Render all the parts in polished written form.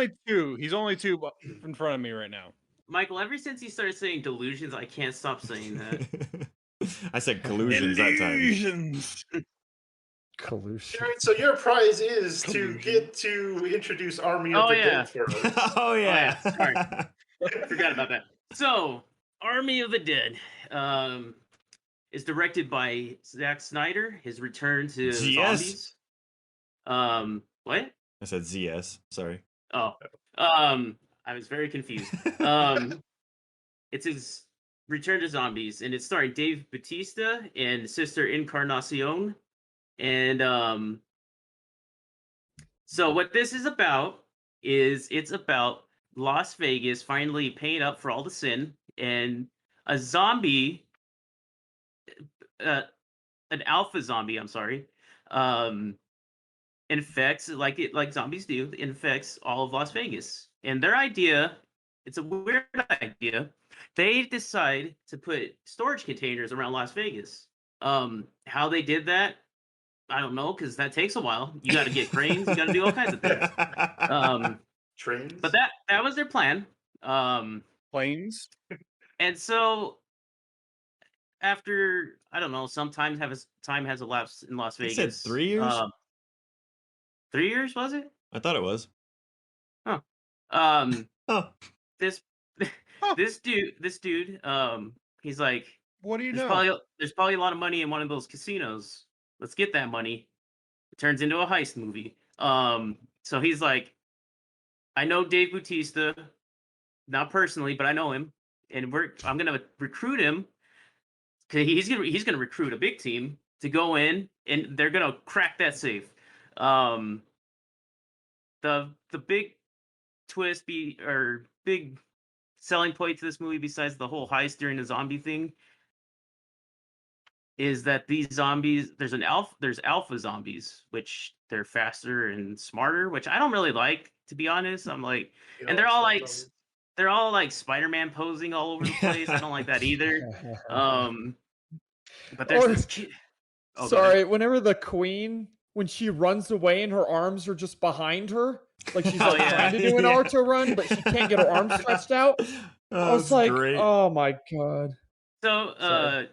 only two. He's only two in front of me right now. Michael, ever since you started saying delusions, I can't stop saying that. I said collusions that time. Illusions. Collusion. Jared, so your prize is to Collusion. get to introduce Army of Oh, the yeah. Dead for us. Oh yeah. yeah, sorry. Forgot about that. So, Army of the Dead is directed by Zack Snyder. His return to GS? zombies. What? I said ZS. Sorry. Oh, I was very confused. It's his return to zombies, and it's starring Dave Bautista and Sister Encarnacion. And so what this is about is it's about Las Vegas finally paying up for all the sin, and a zombie, an alpha zombie, I'm sorry, infects like zombies do, infects all of Las Vegas. And their idea, it's a weird idea. They decide to put storage containers around Las Vegas. How they did that, I don't know, because that takes a while. You got to get cranes, you got to do all kinds of things. Trains? But that was their plan. Planes. And so after, I don't know, time has elapsed in Las You Vegas. said 3 years? 3 years, was it? I thought it was. Oh. Oh. This dude, he's like, What do you there's know? probably a lot of money in one of those casinos. Let's get that money. It turns into a heist movie. So he's like, I know Dave Bautista, not personally, but I know him, and I'm gonna recruit him. Cause he's gonna recruit a big team to go in, and they're gonna crack that safe. The big twist big selling point to this movie, besides the whole heist during the zombie thing, is that these zombies, there's alpha zombies, which they're faster and smarter, which I don't really like, to be honest. I'm like, and they're all like Spider-Man posing all over the place. I don't like that either. But there's this kid. Oh, sorry, whenever the queen, when she runs away and her arms are just behind her, like she's like trying to do an Naruto run, but she can't get her arms stretched out. I was like, great. oh my god. So, Sorry.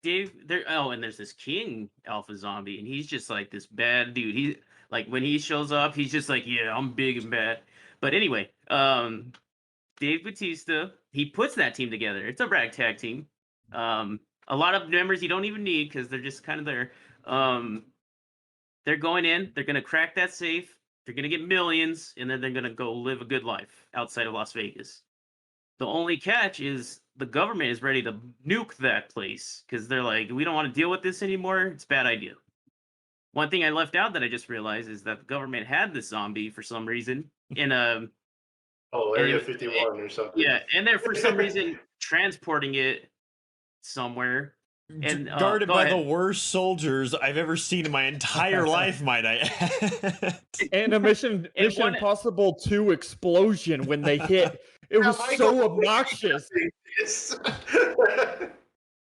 Dave, and there's this king alpha zombie, and he's just like this bad dude. He like when he shows up, he's just like, yeah, I'm big and bad. But anyway, Dave Bautista, he puts that team together. It's a ragtag team. A lot of members you don't even need because they're just kind of there. They're going in, they're gonna crack that safe, they're gonna get millions, and then they're gonna go live a good life outside of Las Vegas. The only catch is the government is ready to nuke that place because they're like, we don't want to deal with this anymore. It's a bad idea. One thing I left out that I just realized is that the government had this zombie for some reason in a Area 51 or something. Yeah, and they're for some reason transporting it somewhere. And guarded by the worst soldiers I've ever seen in my entire life, might I add. And a Mission Impossible 2 explosion when they hit. It was so obnoxious.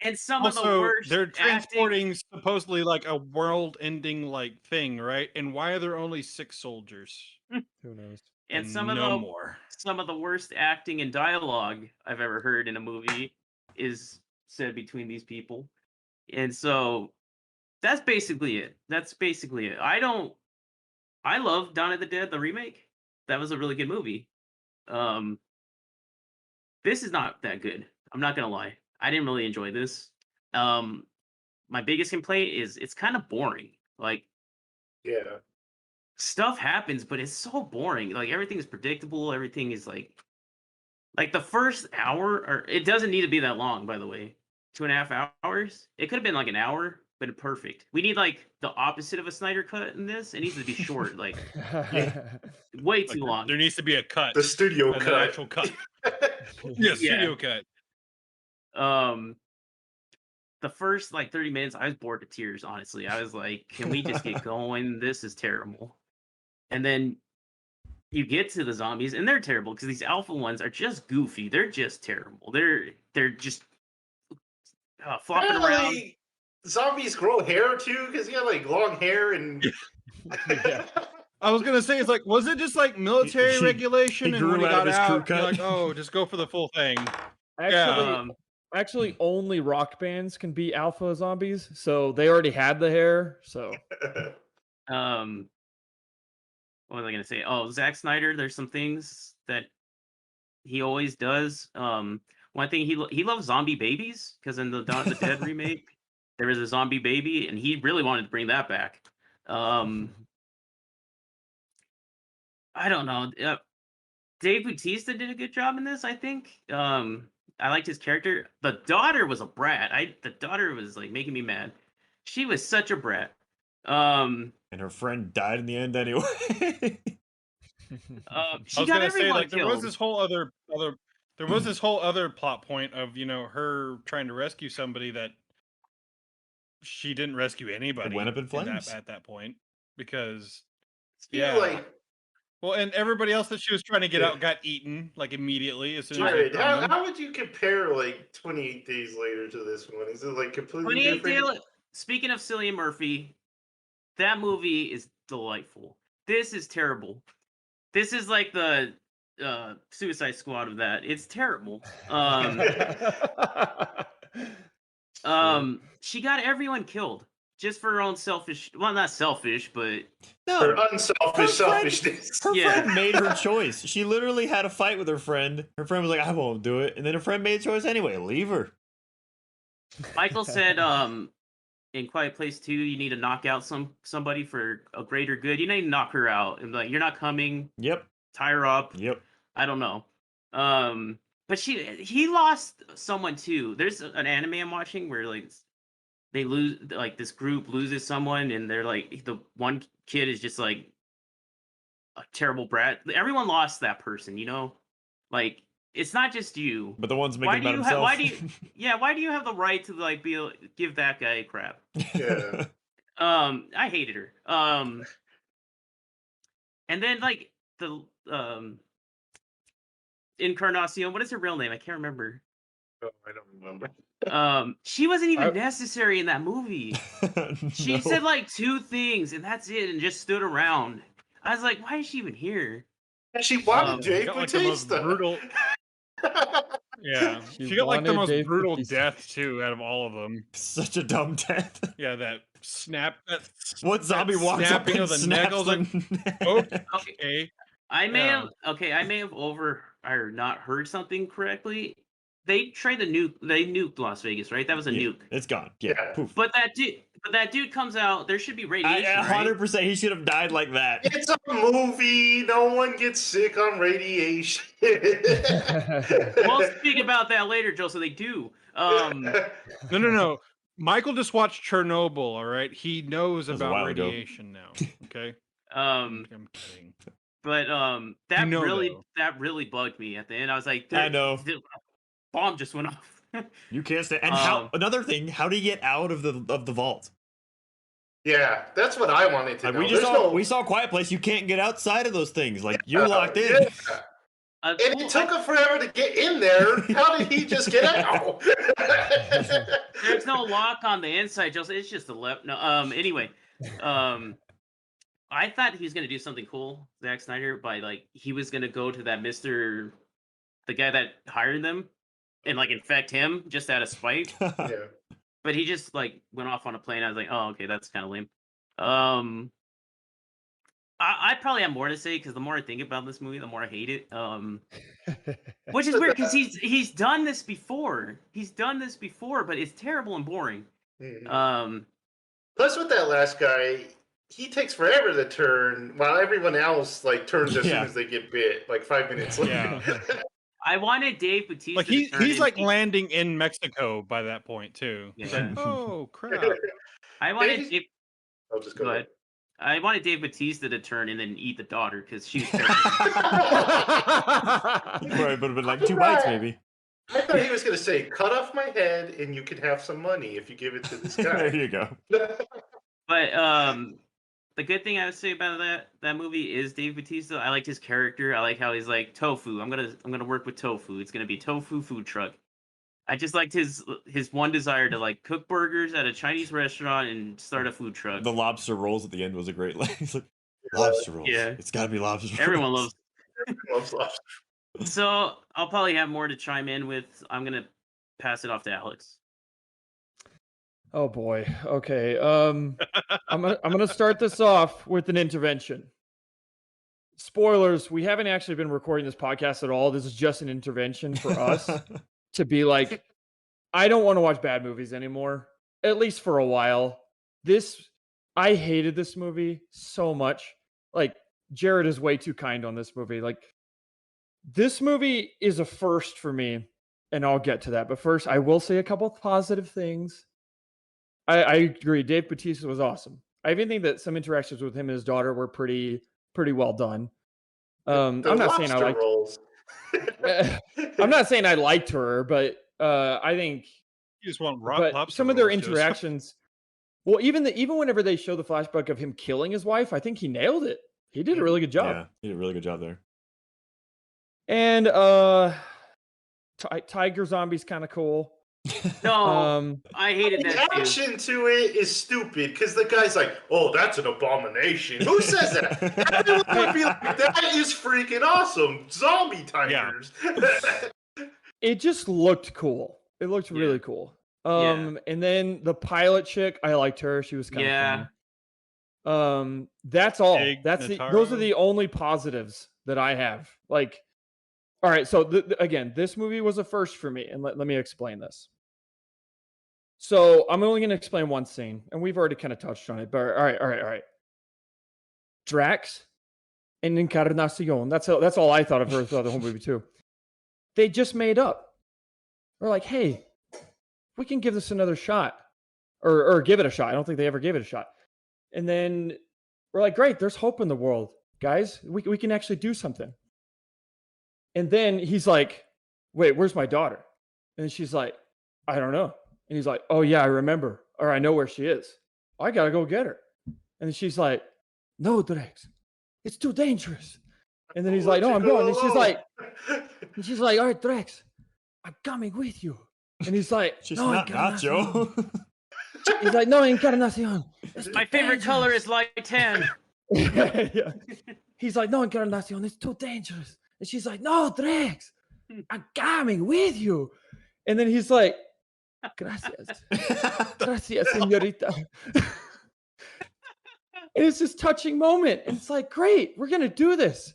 And some also, of the worst. They're transporting supposedly like a world-ending like thing, right? And why are there only 6 soldiers? Who knows? And some of the worst acting and dialogue I've ever heard in a movie is said between these people. And so that's basically it. I love Dawn of the Dead, the remake. That was a really good movie. This is not that good. I'm not gonna lie. I didn't really enjoy this. My biggest complaint is it's kind of boring. Like, yeah, stuff happens, but it's so boring. Like, everything is predictable. Everything is like the first hour, or it doesn't need to be that long, by the way. 2.5 hours. It could have been like an hour, but perfect. We need like the opposite of a Snyder cut in this. It needs to be short, like way too long. There needs to be a cut. The studio cut. An actual cut. Yeah, studio cut. The first like 30 minutes, I was bored to tears, honestly. I was like, can we just get going? This is terrible. And then you get to the zombies, and they're terrible because these alpha ones are just goofy. They're just terrible. They're just flopping around. Zombies grow hair too, because you got like long hair and. I was gonna say, it's like, was it just like military he regulation, and when grew he out of got his crew out, you're cut. like, oh, just go for the full thing. Actually, Um, actually, only rock bands can be alpha zombies, so they already had the hair. So what was I gonna say? Oh, Zack Snyder. There's some things that he always does. One thing he loves zombie babies because in the Dawn of the Dead remake, there was a zombie baby, and he really wanted to bring that back. I don't know. Dave Bautista did a good job in this. I think. I liked his character. The daughter was a brat. The daughter was like making me mad. She was such a brat. And her friend died in the end anyway. I She was got gonna say, everyone like, there was killed. this whole other there was this whole other plot point of, you know, her trying to rescue somebody that she didn't rescue anybody went up in flames. at that point, because See, yeah. like, Well, and everybody else that she was trying to get Yeah. out got eaten like immediately as soon as they Jared, found them. how would you compare like 28 Days Later to this one? Is it like completely 28 different? Speaking of Cillian Murphy, that movie is delightful. This is terrible. This is like the Suicide Squad of that. It's terrible. She got everyone killed just for her own selfish. Well, not selfish, but Her No, unselfish friend- selfishness. her Yeah. friend made her choice. She literally had a fight with her friend. Her friend was like, "I won't do it," and then her friend made a choice anyway. Leave her. Michael said, in Quiet Place 2, you need to knock out somebody for a greater good. You need to knock her out and be like, you're not coming. Yep. Tie her up. Yep. I don't know. But he lost someone too. There's an anime I'm watching where like they lose, like this group loses someone, and they're like the one kid is just like a terrible brat. Everyone lost that person, you know. Like it's not just you. But the one's Why making do about you himself. why do you why do you have the right to like give that guy crap? Yeah. I hated her. And then like the Encarnacion, what is her real name? I can't remember. Oh, I don't remember. She wasn't even I- necessary in that movie. She No. said like 2 things and that's it, and just stood around. I was like, why is she even here? And she wanted Um, Dave got, like, the most Bautista. brutal. Yeah, She she got like the wanted most Dave brutal Bautista. death too out of all of them. Such a dumb death. Yeah, that snap. What zombie walks up snapping and of the snaps neck, I was like, them? Okay, Okay, I may Yeah. have I may have or not heard something correctly. They tried to nuke. They nuked Las Vegas, right? That was a Yeah, nuke. It's gone. Yeah. Yeah. Poof. But that dude comes out. There should be radiation, right? 100%. He should have died like that. It's a movie. No one gets sick on radiation. We'll speak about that later, Joe. So they do. no. Michael just watched Chernobyl. All right, he knows That was a about while ago. radiation now. Okay, Um, I'm kidding. but that You know, really though. bugged me at the end. I was like, I know. the bomb just went off. You can't stay. And how? Um, Another thing. How do you get out of the vault? Yeah, that's what I wanted to Like know. we just There's saw. no- We saw Quiet Place. You can't get outside of those things. Like you're Yeah, locked in. yeah. Uh, And it took him forever to get in there. How did he just get out? There's no lock on the inside, Joseph. It's just the left. No. Anyway, I thought he was gonna do something cool, Zack Snyder, by like he was gonna go to that the guy that hired them, and like infect him just out of spite. Yeah. But he just like went off on a plane. I was like, oh, okay, that's kind of lame. I probably have more to say because the more I think about this movie, the more I hate it. Which is weird because he's done this before. He's done this before, but it's terrible and boring. Mhm. Plus, with that last guy, he takes forever to turn, while everyone else like turns as Yeah. soon as they get bit, like 5 minutes later. Yeah. I wanted Dave Bautista. Like to turn he's like into- landing in Mexico by that point too. It's like, Yeah. oh crap! I wanted. Dave's- Dave, I'll just go go ahead. I wanted Dave Bautista to turn and then eat the daughter because she was terrible. Probably would have been like 2 bites, maybe. I thought he was going to say, cut off my head and you can have some money if you give it to this There guy. you go. But the good thing I would say about that movie is Dave Bautista. I liked his character. I like how he's like tofu. I'm gonna work with tofu. It's gonna be tofu food truck. I just liked his one desire to like cook burgers at a Chinese restaurant and start a food truck. The lobster rolls at the end was a great line. He's like, Lobster rolls. Yeah. It's got to be lobster rolls. Everyone loves. Loves lobster. So I'll probably have more to chime in with. I'm gonna pass it off to Alex. Oh boy. Okay. I'm gonna start this off with an intervention. Spoilers, we haven't actually been recording this podcast at all. This is just an intervention for us to be like, I don't want to watch bad movies anymore, at least for a while. I hated this movie so much. Like, Jared is way too kind on this movie. Like, this movie is a first for me, and I'll get to that. But first, I will say a couple of positive things. I agree. Dave Bautista was awesome. I even think that some interactions with him and his daughter were pretty well done. I'm not saying I liked. rolls. I'm not saying I liked her, but I think. You just want But lobster some of their rolls, Joseph. interactions. Well, even whenever they show the flashback of him killing his wife, I think he nailed it. He did a really good job. Yeah, he did a really good job there. And Tiger Zombie's kind of cool. No, I hated The that too. action to it is stupid because the guy's like, "Oh, that's an abomination." Who says that? Everyone would be like, "That is freaking awesome, zombie tigers." It just looked cool. It looked Yeah. really cool. Yeah. And then the pilot chick, I liked her. She was kind of Yeah. funny. That's all. Big Those are Nataro. the only positives that I have. Like, all right. So again, this movie was a first for me, and let me explain this. So I'm only going to explain one scene, and we've already kind of touched on it. But all right. Drax and Encarnacion. That's all I thought of her throughout the whole movie too. They just made up. We're like, hey, we can give this another shot, or give it a shot. I don't think they ever gave it a shot. And then we're like, great, there's hope in the world, guys. We can actually do something. And then he's like, wait, where's my daughter? And she's like, I don't know. And he's like, oh yeah, I remember, or I know where she is. I gotta go get her. And she's like, no, Drex, it's too dangerous. And then he's like, no, I'm going. And she's like, all right, Drex, I'm coming with you. And he's like, She's no, not Encarnacion. Nacho. He's like, no, Encarnacion. It's too My favorite color dangerous." is light tan. Yeah. He's like, no, Encarnacion, it's too dangerous. And she's like, no, Drex, I'm coming with you. And then he's like, gracias, señorita. And it's this touching moment. And it's like, great, we're going to do this.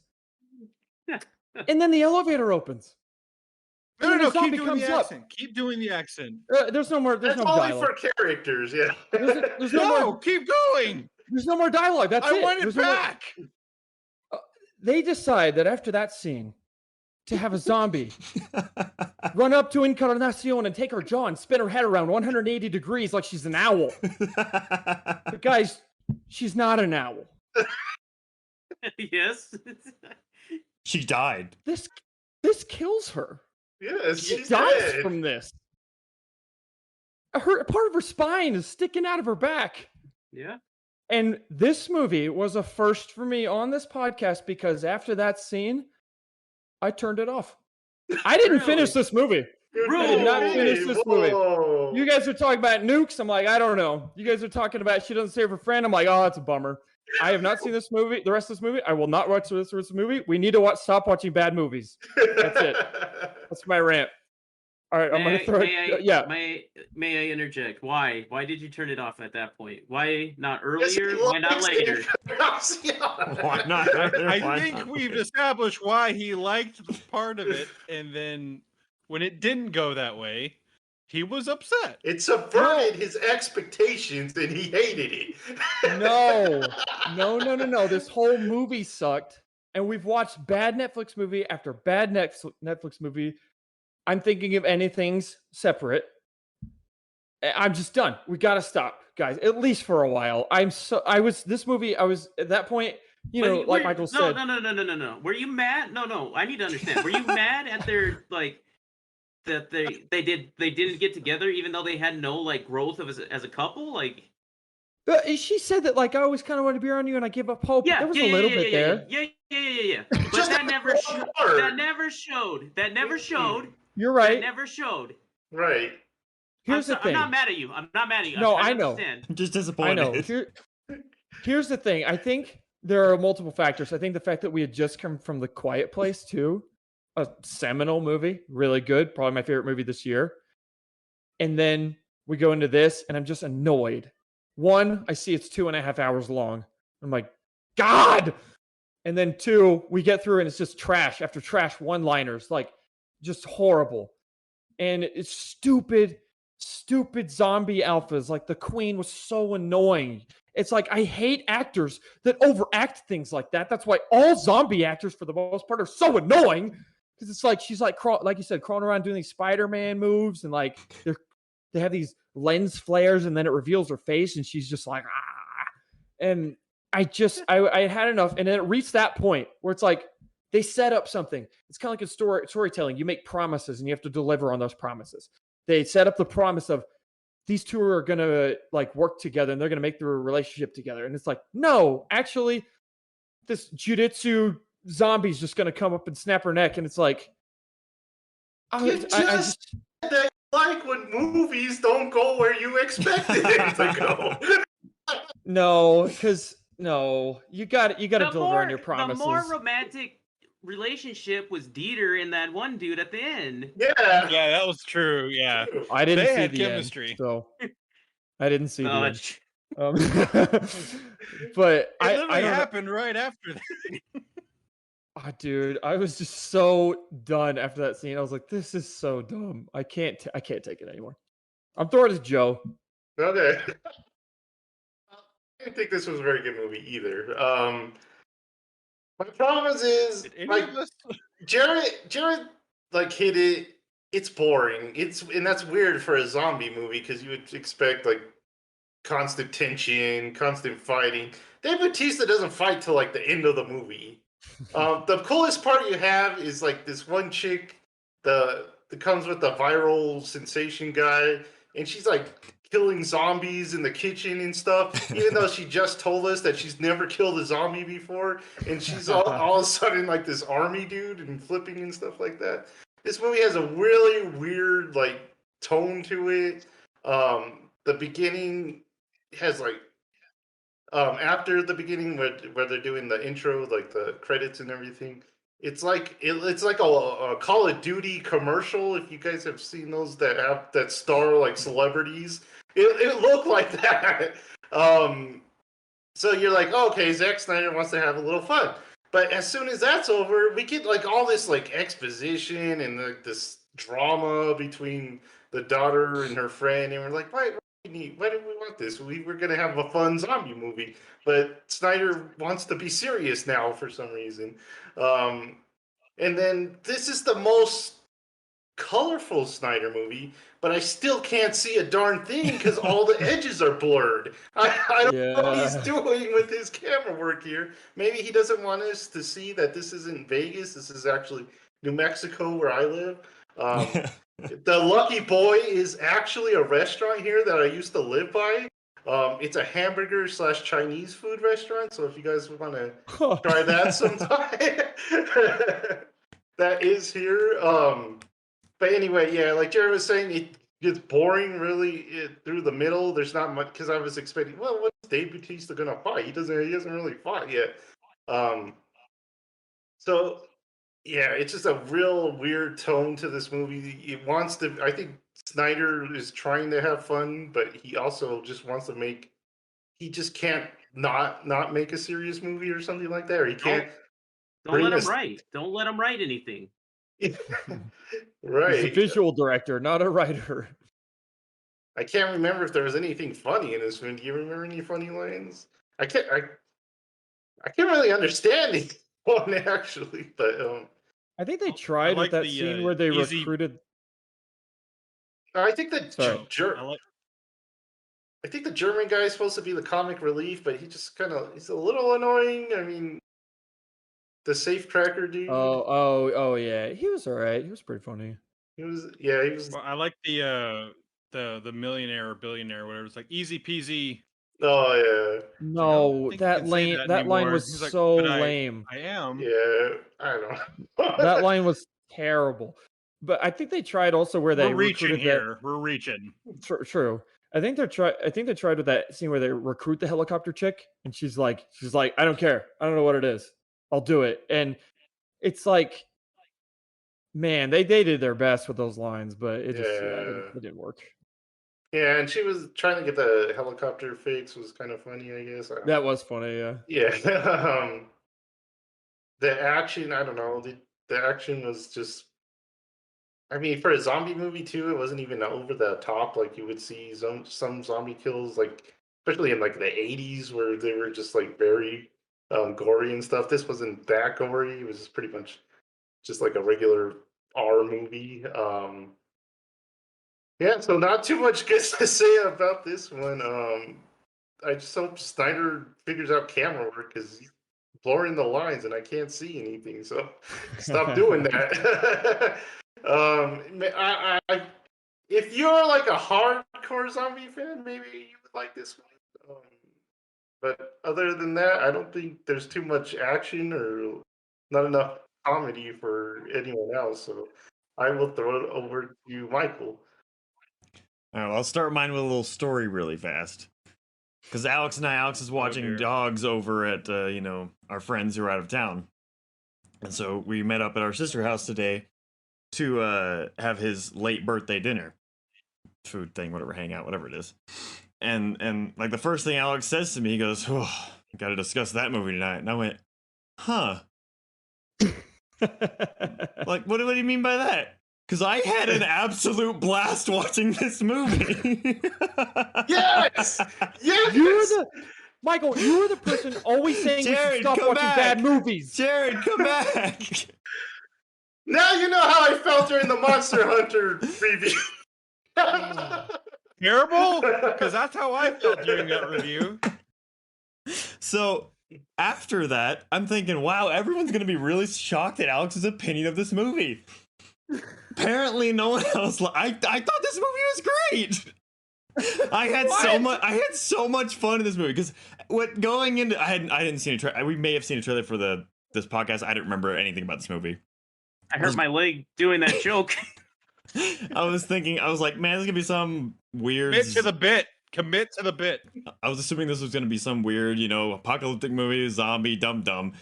And then the elevator opens. No, And then the keep zombie doing comes the up. accent. Keep doing the accent. There's no more. There's That's no only dialogue. for characters, yeah. There's no No, more. keep going. There's no more dialogue. That's I it. want it There's no more- back. They decide that after that scene, to have a zombie run up to Encarnacion and take her jaw and spin her head around 180 degrees like she's an owl. But guys, she's not an owl. Yes. She died. This kills her. Yes, She she's dies dead. from this. Her part of her spine is sticking out of her back. Yeah. And this movie was a first for me on this podcast because after that scene, I turned it off. I didn't finish Really? this movie. Good I did not movie. finish this movie. Whoa. You guys are talking about nukes. I'm like, I don't know. You guys are talking about she doesn't save her friend. I'm like, oh, that's a bummer. I have not seen this movie. The rest of this movie, I will not watch the rest of this movie. We need to stop watching bad movies. That's it. That's my rant. All right, I'm gonna throw it. Yeah, May I interject? Why? Why did you turn it off at that point? Why not Yes, earlier? he Why not likes later? Why not? I Why think not? we've established why he liked the part of it, and then when it didn't go that way, he was upset. It subverted his expectations and he hated it. no. This whole movie sucked, and we've watched bad Netflix movie after bad Netflix movie. I'm thinking of anything's separate. I'm just done. We gotta stop, guys. At least for a while. I was at that point. You know, like Michael said. No. Were you mad? No. I need to understand. Were you mad at their like that they didn't get together even though they had no like growth of as a couple? Like She said that like I always kind of wanted to be around you and I give up hope. yeah, There was a little bit there. Yeah. But Just that a never part. that never showed. That never showed. You're That right. never showed. Right. Here's the thing. I'm not mad at you. I'm not mad at you. No, I I know. understand. I'm just I disappointed. know. Here's the thing. I think there are multiple factors. I think the fact that we had just come from The Quiet Place too, a seminal movie, really good, probably my favorite movie this year. And then we go into this, and I'm just annoyed. One, I see it's 2.5 hours long. I'm like, God. And then two, we get through and it's just trash after trash one-liners, like just horrible. And it's stupid zombie alphas. Like the Queen was so annoying. It's like I hate actors that overact things like that. That's why all zombie actors, for the most part, are so annoying. Because it's like she's like like you said, crawling around doing these Spider-Man moves, and like they have these lens flares, and then it reveals her face, and she's just like And I had enough, and then it reached that point where it's like they set up something. It's kind of like a storytelling. You make promises, and you have to deliver on those promises. They set up the promise of these two are gonna like work together, and they're gonna make their relationship together. And it's like, no, actually, this jujitsu zombie's just gonna come up and snap her neck, and it's like, You just said that you like when movies don't go where you expected it to go. no, because no, you got to deliver on your promises. The more romantic relationship was Dieter and that one dude at the end. Yeah. Yeah, that was true. Yeah. I didn't They see had the chemistry. end, so I didn't see the No, end. it's- But It I literally don't know. happened right after that. Oh, dude, I was just so done after that scene. I was like, this is so dumb. I can't take it anymore. I'm throwing it to Joe. Okay. I didn't think this was a very good movie either. My problem is Did any like of us? Jared like hit it. It's boring. And that's weird for a zombie movie because you would expect like constant tension, constant fighting. Dave Bautista doesn't fight till like the end of the movie. The coolest part you have is like this one chick that comes with the viral sensation guy, and she's like killing zombies in the kitchen and stuff, even though she just told us that she's never killed a zombie before, and she's all of a sudden like this army dude and flipping and stuff like that. This movie has a really weird like tone to it. The beginning has like after the beginning where they're doing the intro, like the credits and everything, it's like it's like a Call of Duty commercial. If you guys have seen those that star like celebrities, it looked like that. So you're like, oh, okay, Zack Snyder wants to have a little fun. But as soon as that's over, we get like all this like exposition and like this drama between the daughter and her friend, and we're like, why did we want this? We were gonna have a fun zombie movie, but Snyder wants to be serious now for some reason. And then this is the most colorful Snyder movie, but I still can't see a darn thing because all the edges are blurred. I don't know what he's doing with his camera work here. Maybe he doesn't want us to see that this isn't Vegas. This is actually New Mexico, where I live. The Lucky Boy is actually a restaurant here that I used to live by. It's a hamburger / Chinese food restaurant. So if you guys want to try that sometime, that is here. But anyway, yeah, like Jared was saying, it gets boring really through the middle. There's not much because I was expecting, well, what's Dave Bautista gonna fight? He hasn't really fought yet. So yeah, it's just a real weird tone to this movie. It wants to. I think Snyder is trying to have fun, but he also just wants to make. He just can't not make a serious movie or something like that. Or he can't. Don't let him write. Don't let him write anything. Right. He's a visual director, not a writer. I can't remember if there was anything funny in this one. Do you remember any funny lines? I can't really understand it one actually, but I think they tried like with that the, scene where they easy- recruited. I think that Sorry. I think the German guy is supposed to be the comic relief, but he's a little annoying. I mean, the safecracker dude. Oh yeah, he was all right. He was pretty funny. He was. Well, I like the millionaire or billionaire, or wwhatever. It's like easy peasy. Oh yeah. No, think that you can say lame. that That line anymore. was He's like, so "But lame. I am. Yeah, I don't know. That line was terrible. But I think they tried also where they We're reaching recruited here. We're reaching. True. I think they tried with that scene where they recruit the helicopter chick, and she's like, I don't care. I don't know what it is. I'll do it. And it's like, man, they did their best with those lines, but it just it didn't work. Yeah, and she was trying to get the helicopter fix was kind of funny, I guess. That was funny, yeah. Yeah. The action, I don't know. The action was just. I mean, for a zombie movie too, it wasn't even over the top like you would see some zombie kills, like especially in like the '80s where they were just like very gory and stuff. This wasn't that gory. It was just pretty much just like a regular R movie. Yeah, so not too much good to say about this one. I just hope Snyder figures out camera work because he's blurring the lines and I can't see anything. So stop doing that. If you're like a hardcore zombie fan, maybe you would like this one. But other than that, I don't think there's too much action or not enough comedy for anyone else. So I will throw it over to you, Michael. All right, well, I'll start mine with a little story really fast. Because Alex is watching dear. dogs over at, our friends who are out of town. And so we met up at our sister house today to have his late birthday dinner. Food thing, whatever, hangout, whatever it is. And like the first thing Alex says to me, he goes, "Oh, got to discuss that movie tonight." And I went, "Huh." Like, what do you mean by that? Because I had an absolute blast watching this movie. Yes! Yes! Michael, you were the person always saying we should Jared, stop come watching back. bad movies. Jared, come back. Now you know how I felt during the Monster Hunter review. Terrible? Because that's how I felt during that review. So after that, I'm thinking, wow, everyone's going to be really shocked at Alex's opinion of this movie. Apparently, no one else. I thought this movie was great. I had so much fun in this movie because going into I didn't see a trailer. We may have seen a trailer for this podcast. I didn't remember anything about this movie. I hurt my leg doing that joke. I was like, man, this is gonna be some weird. Commit to the bit. Commit to the bit. I was assuming this was gonna be some weird, apocalyptic movie, zombie, dumb.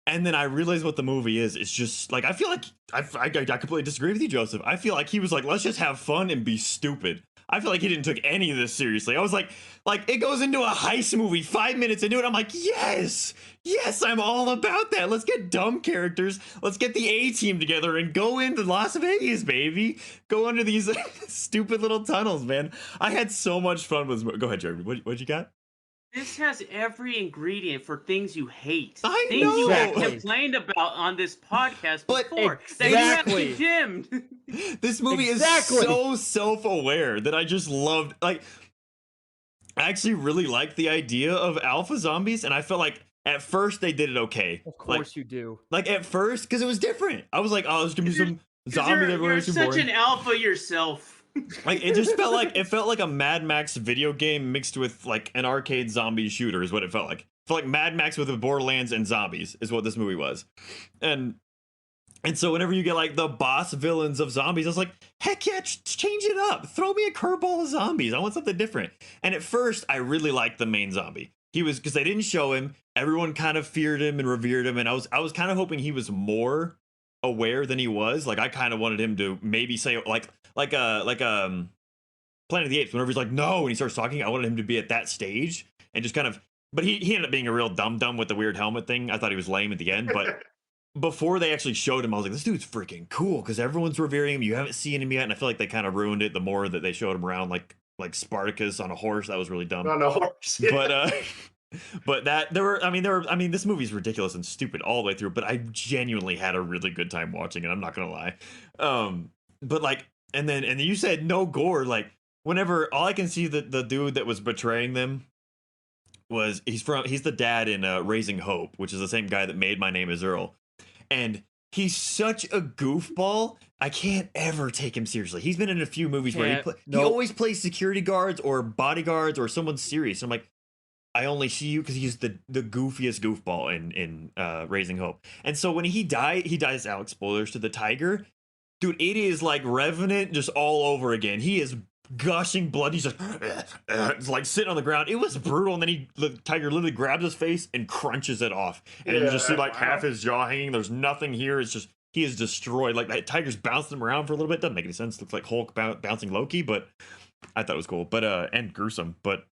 And then I realized what the movie is. It's just like I feel like I completely disagree with you, Joseph. I feel like he was like, let's just have fun and be stupid. I feel like he didn't take any of this seriously. I was like it goes into a heist movie 5 minutes into it. I'm like, yes, I'm all about that. Let's get dumb characters. Let's get the A-team together and go into Las Vegas, baby. Go under these stupid little tunnels, man. I had so much fun with this movie. Go ahead, Jeremy. What you got? This has every ingredient for things you hate. I things know. you have Exactly. complained about on this podcast But before. exactly. That you have condemned. This movie Exactly. is so self-aware that I just loved. Like, I actually really liked the idea of alpha zombies, and I felt like at first they did it okay. Of course you do. Like at first, because it was different. I was like, oh, there's gonna be some zombie that You're were too such boring. an alpha yourself. Like it just felt like a Mad Max video game mixed with like an arcade zombie shooter is what it felt like. It felt like Mad Max with the Borderlands and zombies is what this movie was. And so whenever you get like the boss villains of zombies, I was like, heck yeah, change it up. Throw me a curveball of zombies. I want something different. And at first, I really liked the main zombie. He was, because they didn't show him. Everyone kind of feared him and revered him. And I was kind of hoping he was more aware than he was. Like I kind of wanted him to maybe say like Planet of the Apes. Whenever he's like no, and he starts talking, I wanted him to be at that stage and just kind of. But he ended up being a real dum-dum with the weird helmet thing. I thought he was lame at the end, but. Before they actually showed him, I was like, this dude's freaking cool because everyone's revering him. You haven't seen him yet, and I feel like they kind of ruined it the more that they showed him around like Spartacus on a horse. That was really dumb. On a horse. But this movie's ridiculous and stupid all the way through, but I genuinely had a really good time watching it. I'm not gonna lie. But like, and then you said no gore. Like, whenever all I can see the dude that was betraying them was he's the dad in Raising Hope, which is the same guy that made My Name Is Earl. And he's such a goofball. I can't ever take him seriously. He's been in a few movies where he always plays security guards or bodyguards or someone serious. I'm like, I only see you because he's the goofiest goofball in Raising Hope. And so when he dies, Alex, spoilers, to the tiger. Dude, it is like Revenant just all over again. He is gushing blood. He's just it's like sitting on the ground. It was brutal. And then the tiger literally grabs his face and crunches it off. And you just see like half his jaw hanging. There's nothing here. It's just he is destroyed. Like that tiger's bouncing him around for a little bit. Doesn't make any sense. Looks like Hulk bouncing Loki, but I thought it was cool. But and gruesome. But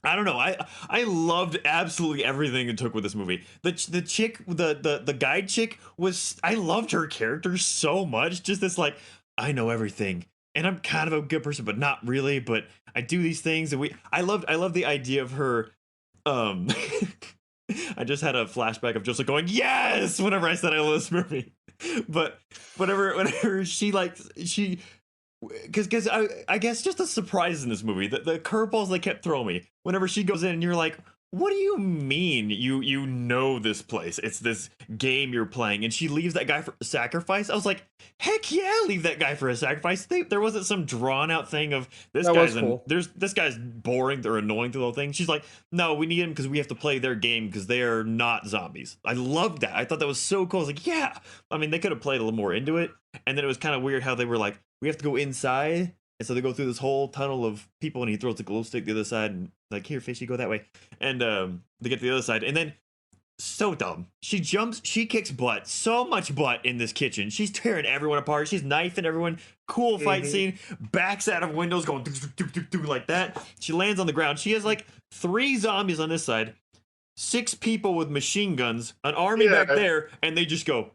I don't know. I loved absolutely everything it took with this movie. The chick, the guide chick was. I loved her character so much. Just this like, I know everything, and I'm kind of a good person, but not really. But I do these things, and I loved the idea of her. I just had a flashback of Joseph going yes whenever I said I love this movie, but whenever she because I guess just a surprise in this movie, the curveballs they kept throwing me whenever she goes in and you're like, what do you mean you know this place? It's this game you're playing, and she leaves that guy for a sacrifice. I was like, heck yeah, leave that guy for a sacrifice. There wasn't some drawn out thing of this That was guy's cool. this guy's boring, they're annoying through the whole thing. She's like, no, we need him because we have to play their game because they are not zombies. I loved that. I thought that was so cool. I was like, yeah. I mean, they could have played a little more into it, and then it was kind of weird how they were like, we have to go inside. And so they go through this whole tunnel of people, and he throws the glow stick the other side, and like, here, fishy, go that way. And they get to the other side, and then so dumb. She kicks butt, so much butt in this kitchen. She's tearing everyone apart. She's knifing everyone. Cool fight scene. Backs out of windows, going like that. She lands on the ground. She has like 3 zombies on this side, 6 people with machine guns, an army back there, and they just go.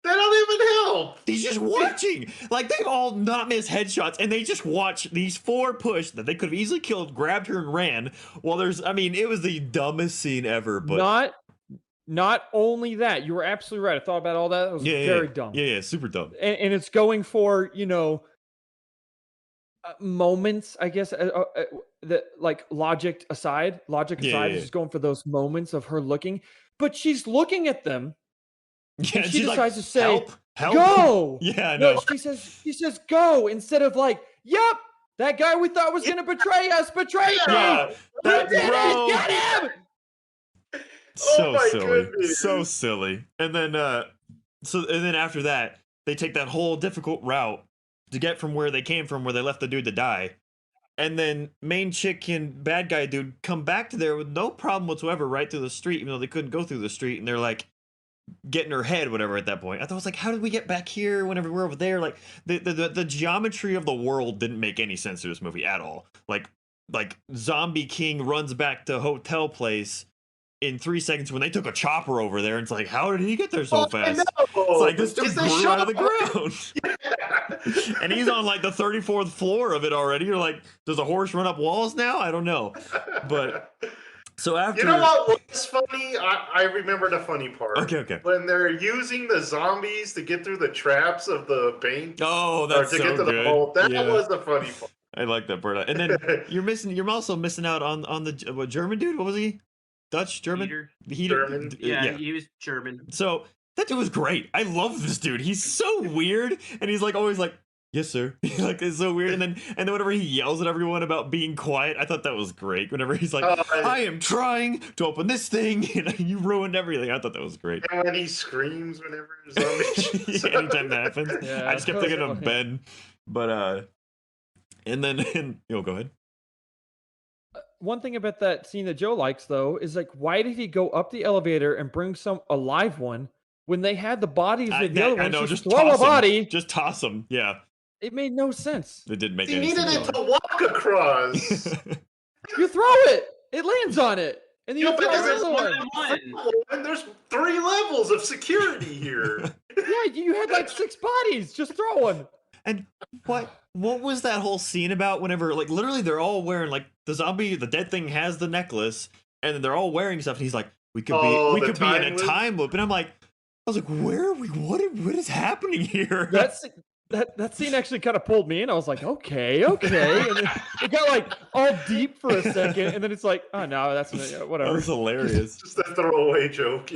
They don't even help. He's just watching. Like, they've all not missed headshots, and they just watch these 4 push that they could have easily killed, grabbed her, and ran. Well, it was the dumbest scene ever. But not only that, you were absolutely right. I thought about all that. It was very dumb. Yeah, super dumb. And it's going for, moments, I guess, that like logic aside, is just going for those moments of her looking, but she's looking at them. Yeah, and she decides like, to say, help. go. Yeah, no. No, she says go instead of like, yep, that guy we thought was going to betray us betrayed me. Yeah, We did it. Get him. So my silly. goodness. So silly. And then after that, they take that whole difficult route to get from where they came from, where they left the dude to die. And then main chick and bad guy dude come back to there with no problem whatsoever, right through the street, even though they couldn't go through the street. And they're like, getting her head, whatever. At that point, I thought, I was like, how did we get back here whenever we're over there? Like the geometry of the world didn't make any sense to this movie at all. Like Zombie King runs back to hotel place in 3 seconds when they took a chopper over there, and it's like, how did he get there so fast? It's like, this dude grew out of the ground. And he's on like the 34th floor of it already. You're like, does a horse run up walls now? I don't know. But so after, you know what was funny? I remember the funny part. Okay. When they're using the zombies to get through the traps of the bank. Oh, that's to so get to good. the vault. That Yeah. was the funny part. I like that part. And then you're also missing out on the what, German dude? What was he? Dutch, German? German. Yeah, he was German. So that dude was great. I love this dude. He's so weird, and he's like always like, yes, sir. Like, it's so weird. And then whenever he yells at everyone about being quiet, I thought that was great. Whenever he's like, I am trying to open this thing, and you ruined everything. I thought that was great. And when he screams whenever zombies. Yeah, anytime that happens, Yeah, I just kept that was thinking of funny. Ben. But and then go ahead. One thing about that scene that Joe likes, though, is like, why did he go up the elevator and bring some alive one when they had the bodies of the other one? I know, just throw a toss him. body. Just toss him. Yeah, It made no sense. it didn't make He any needed sense. it to walk across. You throw it, it lands on it, and then Yeah, you but throw this is another one. And there's 3 levels of security here. Yeah, you had like 6 bodies. Just throw one. And what was that whole scene about? Whenever, like, literally they're all wearing, like, the dead thing has the necklace, and then they're all wearing stuff, and he's like, we could be in a time loop. And I'm like, I was like, where are we? What is happening here? That scene actually kind of pulled me in. I was like, okay, and then it got like all deep for a second, and then it's like, oh no, that's That whatever. was hilarious. Just a throwaway joke.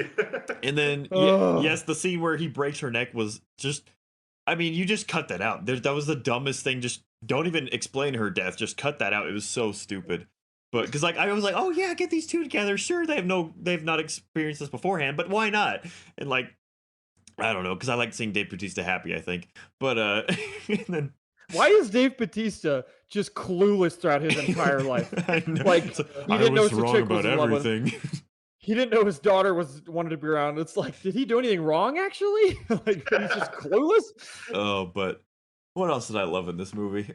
And then Ugh. yes, the scene where he breaks her neck was just, I mean, you just cut that out. That was the dumbest thing. Just don't even explain her death. Just cut that out. It was so stupid. But because, like, I was like, oh yeah, get these two together. Sure, they've not experienced this beforehand, but why not? And like, I don't know, because I like seeing Dave Bautista happy, I think. But and then Why is Dave Bautista just clueless throughout his entire life? I know. Like, It's he I didn't know was his wrong chick was about in love with everything. He didn't know his daughter wanted to be around. It's like, did he do anything wrong? Actually, like he's just clueless. Oh, but what else did I love in this movie?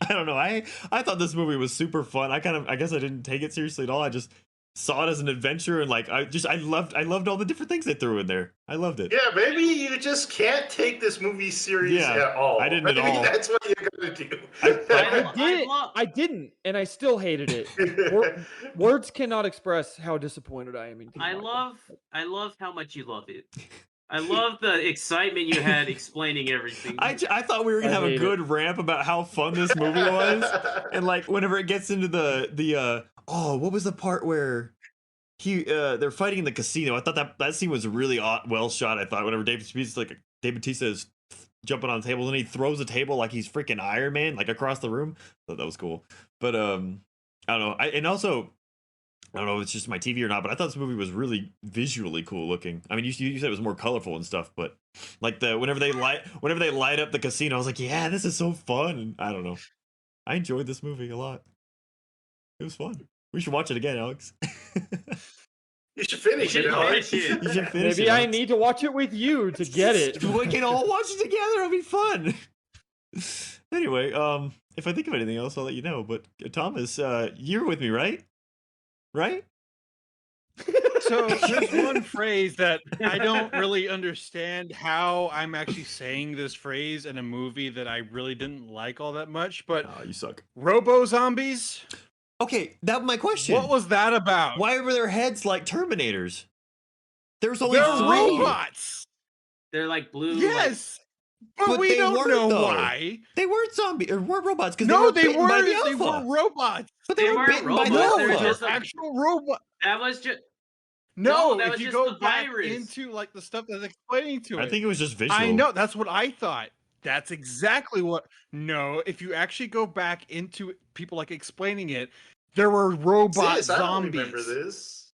I don't know. I thought this movie was super fun. I guess I didn't take it seriously at all. I just saw it as an adventure, and like I loved all the different things they threw in there. I loved it. Yeah, maybe you just can't take this movie serious Yeah, at all. I didn't at Maybe all. that's what you're gonna do. I didn't, and I still hated it. Words cannot express how disappointed I am in Team I Michael. love how much you love it. I love the excitement you had explaining everything. I thought we were gonna I have a hate good ramp about how fun this movie was, and like whenever it gets into the what was the part where they're fighting in the casino? I thought that scene was really well shot. I thought whenever Dave Bautista is jumping on tables and he throws a table like he's freaking Iron Man, like across the room. I thought that was cool. But I don't know. I don't know if it's just my TV or not, but I thought this movie was really visually cool looking. I mean, you said it was more colorful and stuff, but like whenever they light up the casino, I was like, yeah, this is so fun. And I don't know. I enjoyed this movie a lot. It was fun. We should watch it again, Alex. You should finish You it. should Alex. finish it. You should finish Maybe it, I Alex. need to watch it with you to get it. We can all watch it together. It'll be fun. Anyway, if I think of anything else, I'll let you know. But Thomas, you're with me, right? Right? So there's one phrase that I don't really understand how I'm actually saying this phrase in a movie that I really didn't like all that much, but Oh, you suck. Robo Zombies? Okay, that was my question. What was that about? Why were their heads like Terminators? There's only They're three. robots. They're like blue. like- Yes. But we they don't weren't, know though. why. They weren't zombies or weren't robots because No, they they were bitten by the weren't. They alpha. were robots. But They they were weren't bitten by the robots, they were alpha. just They're actual robot. that was just No, that if was you just go the back virus. into like the stuff that's explaining to it. I think it was just visual. I know, that's what I thought. That's exactly what. No, if you actually go back into people like explaining it, there were robot Sis, I don't zombies. remember this.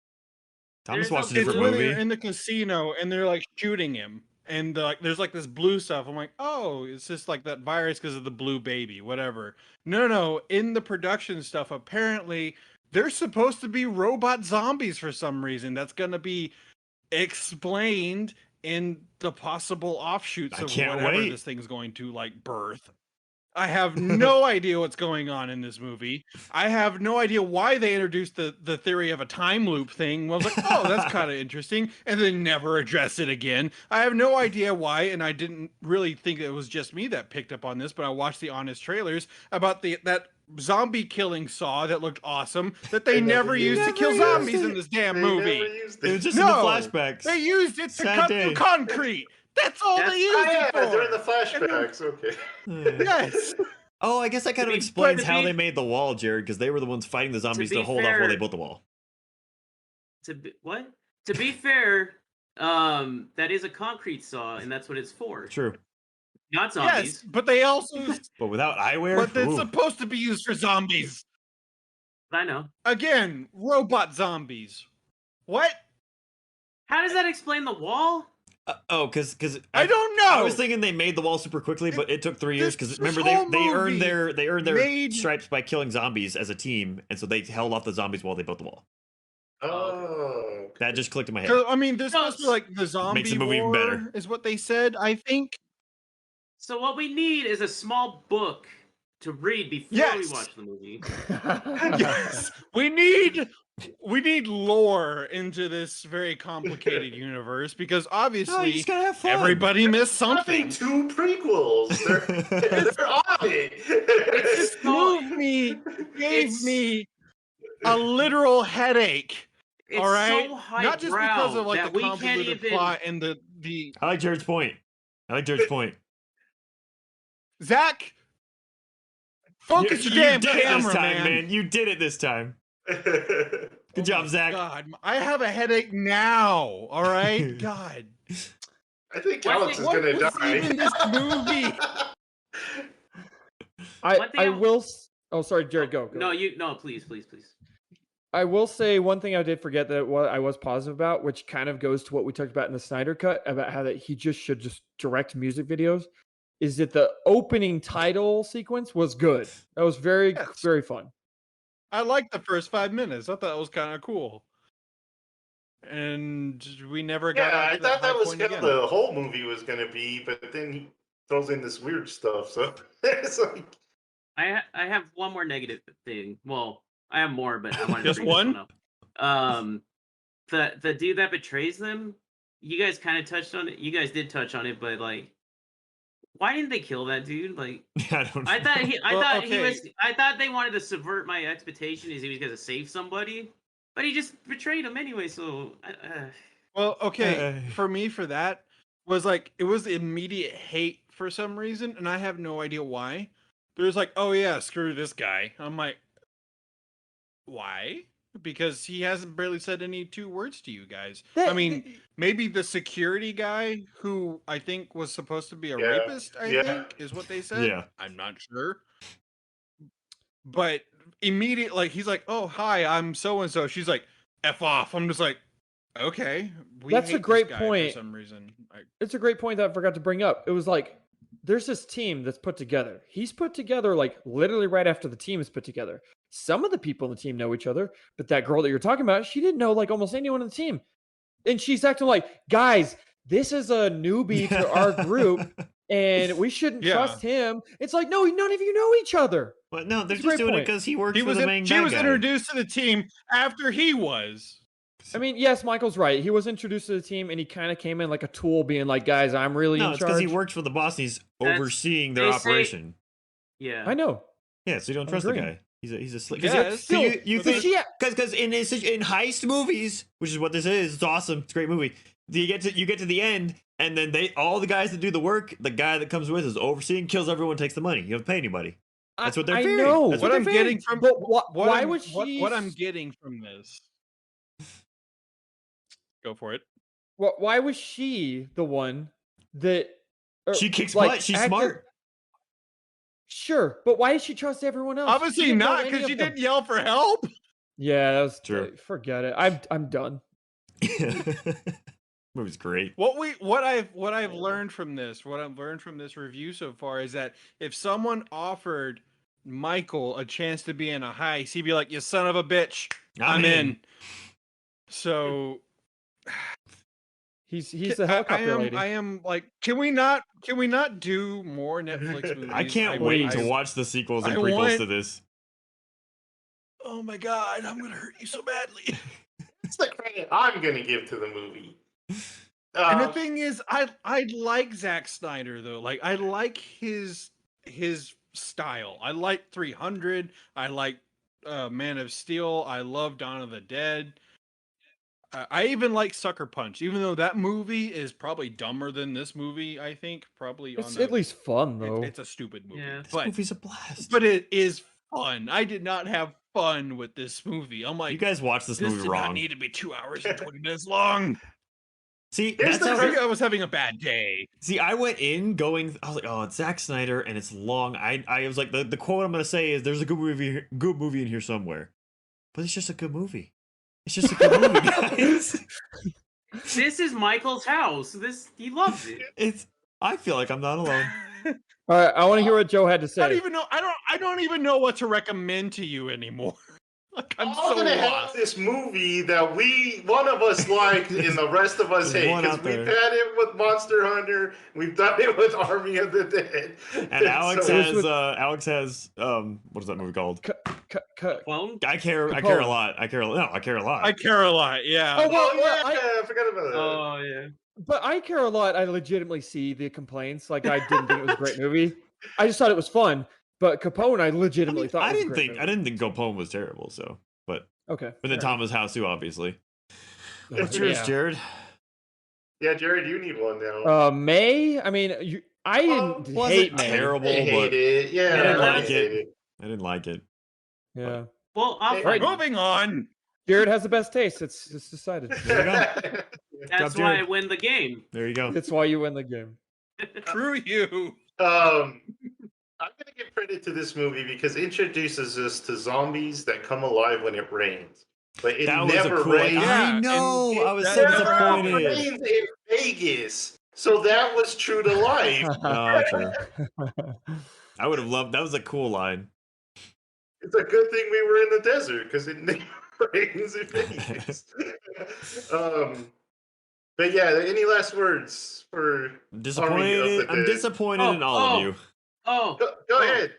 Thomas There's watched a no- It's different when movie. they're in the casino and they're like shooting him, and like there's like this blue stuff. I'm like, oh, it's just like that virus because of the blue baby, whatever. No. In the production stuff, apparently they're supposed to be robot zombies for some reason. That's gonna be explained in the possible offshoots I of can't whatever wait. this thing's going to like birth. I have no idea what's going on in this movie. I have no idea why they introduced the theory of a time loop thing. I was like, oh, that's kind of interesting, and then never address it again. I have no idea why, and I didn't really think it was just me that picked up on this, but I watched the honest trailers about that zombie killing saw that looked awesome that they never used to kill used zombies it. in this damn They movie. never used It it. was just No, in the flashbacks. They used it to Sad cut day. through concrete. That's all That's- they used Oh, yeah, it for. during the flashbacks. Okay. Yes. Oh, I guess that kind of be- explains but to how be- they made the wall, Jared, because they were the ones fighting the zombies to be hold off while fair- they built the wall. To be fair, that is a concrete saw, and that's what it's for. True. Not Yes, zombies. but they also But without eyewear, but it's ooh. supposed to be used for zombies. I know. Again, robot zombies. What? How does that explain the wall? Because I don't know. I was thinking they made the wall super quickly, but it took 3 years because this remember whole they earned movie their made- stripes by killing zombies as a team, and so they held off the zombies while they built the wall. Oh. That just clicked in my head. 'Cause, I mean, this No, supposed to be like the zombie the movie even war, better. is what they said. I think. So what we need is a small book to read before we Yes. watch the movie. Yes, we need lore into this very complicated universe because No, you obviously just gotta have fun. everybody missed Something. something. 2 prequels. They're on it. It's This movie gave It's- me a literal headache. It's All right, so high not just because of like that the we can't convoluted even. plot and the I like Jared's point. Zach. Focus you your damn did it camera, this time, man. You did it this time. Good Oh job, my Zach. God, I have a headache now. All right, God. I think What Alex is was gonna die. even this movie? One thing I I- will. Oh, sorry, Jared, go. No, please. I will say one thing I did forget that I was positive about, which kind of goes to what we talked about in the Snyder Cut about how that he just should just direct music videos. is that the opening title sequence was good. That was very, Yes. very fun. I liked the first 5 minutes. I thought it was kind of cool. And we never got Yeah, out I to thought that high that was point how again. the whole movie was gonna be, but then he throws in this weird stuff. So it's like, I have one more negative thing. Well, I have more, but I wanted Just to bring one? this one up. The dude that betrays them, you guys kind of touched on it. You guys did touch on it, but like, why didn't they kill that dude? Like, I don't know. I thought he Well, was. I thought they wanted to subvert my expectation. Is he was gonna save somebody, but he just betrayed him anyway. So, Well, okay, Uh. for me, for that was like it was immediate hate for some reason, and I have no idea why. There's like, oh yeah, screw this guy. I'm like, why? Because he hasn't barely said any 2 words to you guys. I mean, maybe the security guy who I think was supposed to be a Yeah, rapist, I yeah. think, is what they said. Yeah. I'm not sure. But immediate, like he's like, oh hi, I'm so and so. She's like, F off. I'm just like, okay. That's a hate this great guy point. for some reason. It's a great point that I forgot to bring up. It was like there's this team that's put together. He's put together like literally right after the team is put together. Some of the people in the team know each other, but that girl that you're talking about, she didn't know like almost anyone in the team. And she's acting like, guys, this is a newbie to our group and we shouldn't Yeah. trust him. It's like, no, none of you know each other. But no, they're That's a just great doing it point. because he works He for was the main she bad was guy. introduced to the team after he was. I mean, yes, Michael's right. He was introduced to the team and he kind of came in like a tool being like, guys, I'm really No, in it's because charge. he works for the boss and he's That's- overseeing their they say- operation. yeah. I know. Yeah, so you don't I'm trust the agreeing. guy. He's a slick. Yes. You But think she, because in heist movies, which is what this is, it's awesome. It's a great movie. You get to the end, and then all the guys that do the work, the guy that comes with is overseeing, kills everyone, takes the money. You don't pay anybody. That's what they're I fearing. know. That's What they're I'm fearing. getting from But what why I'm- would she? what I'm getting from this. Go for it. Why was she the one that She kicks like, butt. She's acted- smart. Sure, but why did she trust everyone else? She Obviously didn't know not, any because of she them. didn't yell for help. Yeah, that was True. Forget it. I'm done. Movie's great. What I've learned from this, what I've learned from this review so far is that if someone offered Michael a chance to be in a heist, he'd be like, "You son of a bitch, I'm in." So He's the helicopter lady. I am like, can we not do more Netflix movies? I can't wait wait to watch the sequels and I prequels want- to this. Oh my god, I'm gonna hurt you so badly. it's the credit I'm gonna give to the movie. And the thing is, I like Zack Snyder though. Like I like his style. I like 300. I like Man of Steel. I love Dawn of the Dead. I even like Sucker Punch, even though that movie is probably dumber than this movie. I think probably It's on at least fun though. it's a stupid movie, Yeah. This but movie's a blast. it is fun. I did not have fun with this movie. I'm like, You guys watched this this movie did not wrong. need to be 2 hours and 20 minutes long. See, Here's that's the how. I think I was having a bad day. See, I went in going. I was like, "Oh, it's Zack Snyder, and it's long." I was like, the quote I'm gonna say is, "There's a good movie in here somewhere," but it's just a good movie. It's just a good movie, guys. This is Michael's house. He loves it. It's. I feel like I'm not alone. All right, I want to hear what Joe had to I say. don't even know. I don't even know what to recommend to you anymore. Like I'm so gonna have lost. this movie that one of us like and the rest of us There's hate one because out we've there. had it with Monster Hunter, we've done it with Army of the Dead, And Alex So- has. Alex has. What is that movie called? Clone? I care a Capone. lot. I care a lot. I care a lot. Yeah. Oh, Oh well, yeah, well, I forgot about that. Oh yeah. But I care a lot. I legitimately see the complaints. Like I didn't think it was a great movie. I just thought it was fun. But Capone, I legitimately thought I was a didn't great think. movie. I didn't think Capone was terrible. So, but Okay. then fair Thomas House too, obviously. enough. What's yours, Yeah. Jared? Yeah, Jared, you need one now. May. I mean, I didn't wasn't hate May. terrible. I hate but it. Yeah, I didn't that like was- it. I didn't like it. Yeah. Well, I'll Right. find Moving on. Jared has the best taste. It's decided. There you go. That's Job, why I Jared. win the game. There you go. That's why you win the game. Screw you. I'm gonna give credit to this movie because it introduces us to zombies that come alive when it rains. But it That was a never cool. rains. Yeah, I know. and I was that so never disappointed. rains in Vegas. So that was true to life. Oh, true. I would have loved. That was a cool line. It's a good thing we were in the desert because it never rains in Vegas. But yeah, any last words for Army of Disappointed. the I'm Dead? disappointed in all of you. Oh, Go ahead.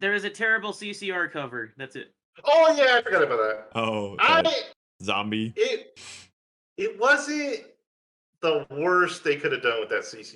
there is a terrible CCR cover. That's it. Oh yeah, I forgot about that. Oh, I zombie. it wasn't the worst they could have done with that CC